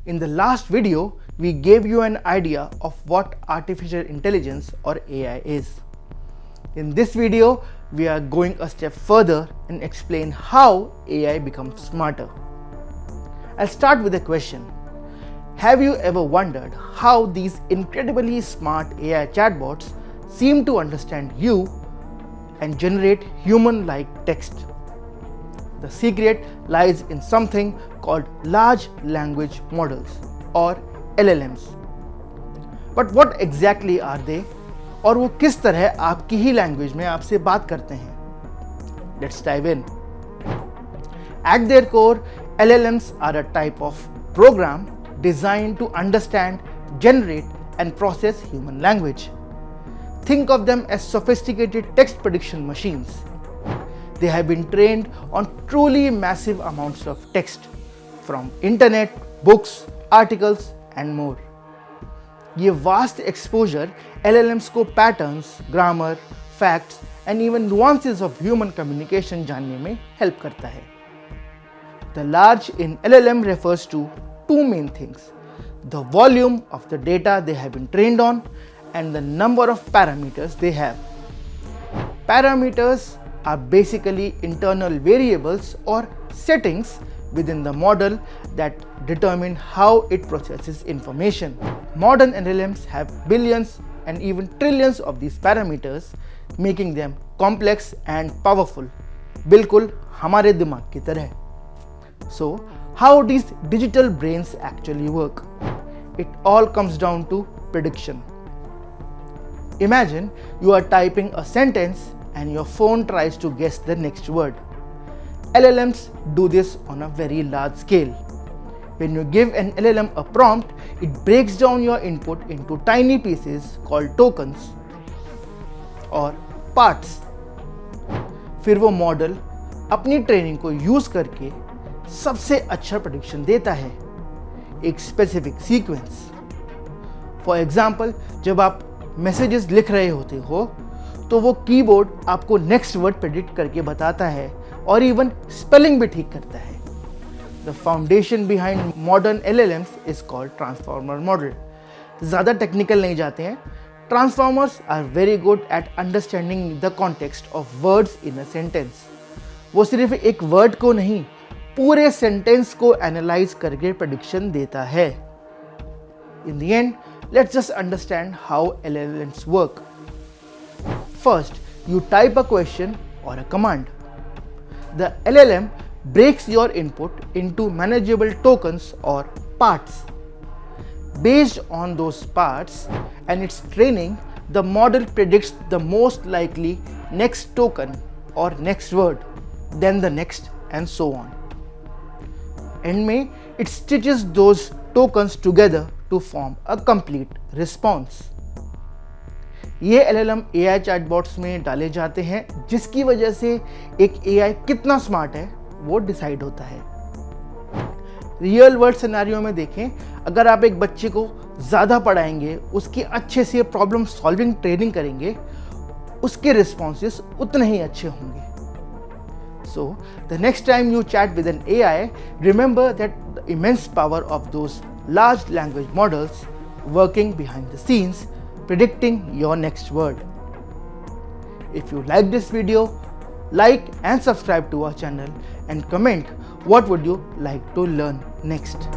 In the last video, we gave you an idea of what artificial intelligence or AI is. In this video, we are going a step further and explain how AI becomes smarter. I'll start with a question. Have you ever wondered how these incredibly smart AI chatbots seem to understand you and generate human-like text? The secret lies in something called large language models or LLMs. But what exactly are they? और वो किस तरह आपकी ही language में आपसे बात करते हैं? Let's dive in. At their core, LLMs are a type of program designed to understand, generate, and process human language. Think of them as sophisticated text prediction machines. They have been trained on truly massive amounts of text from internet, books, articles, and more. ये vast exposure LLMs को patterns, grammar, facts, and even nuances of human communication जानने में help करता है. The large in LLM refers to two main things: the volume of the data they have been trained on and the number of parameters they have. Parameters are basically internal variables or settings within the model that determine how it processes information. Modern LLMs have billions and even trillions of these parameters, making them complex and powerful. बिल्कुल हमारे दिमाग की तरह. So, how these digital brains actually work? It all comes down to prediction. Imagine you are typing a sentence and your phone tries to guess the next word. LLMs do this on a very large scale. When you give an LLM a prompt, it breaks down your input into tiny pieces called tokens or parts. फिर वो model अपनी training को use करके सबसे अच्छा prediction देता है, एक स्पेसिफिक सीक्वेंस. फॉर एग्जाम्पल, जब आप मैसेजेस लिख रहे होते हो तो वो कीबोर्ड आपको नेक्स्ट वर्ड प्रेडिक्ट करके बताता है और इवन स्पेलिंग भी ठीक करता है. The foundation behind modern LLMs is called transformer model. ज़्यादा टेक्निकल नहीं जाते हैं. Transformers are very good at understanding the context of words in a sentence. वो सिर्फ एक वर्ड को नहीं, पूरे सेंटेंस को एनालाइज करके प्रेडिक्शन देता है. In the end, let's just understand how LLMs work. First, you type a question or a command. The LLM breaks your input into manageable tokens or parts. Based on those parts and its training, the model predicts the most likely next token or next word, then the next, and so on. End में, it stitches those tokens together to form a complete response. ये LLM AI chatbots में डाले जाते हैं, जिसकी वजह से एक AI कितना स्मार्ट है वो डिसाइड होता है. रियल वर्ल्ड सिनेरियो में देखें, अगर आप एक बच्चे को ज़्यादा पढ़ाएंगे, उसकी अच्छे से प्रॉब्लम सॉल्विंग ट्रेनिंग करेंगे, उसके रिस्पॉन्सेस उतने ही अच्छे होंगे. So, the next time you chat with an AI, remember that the immense power of those large language models working behind the scenes, predicting your next word. If you like this video, like and subscribe to our channel and comment what would you like to learn next.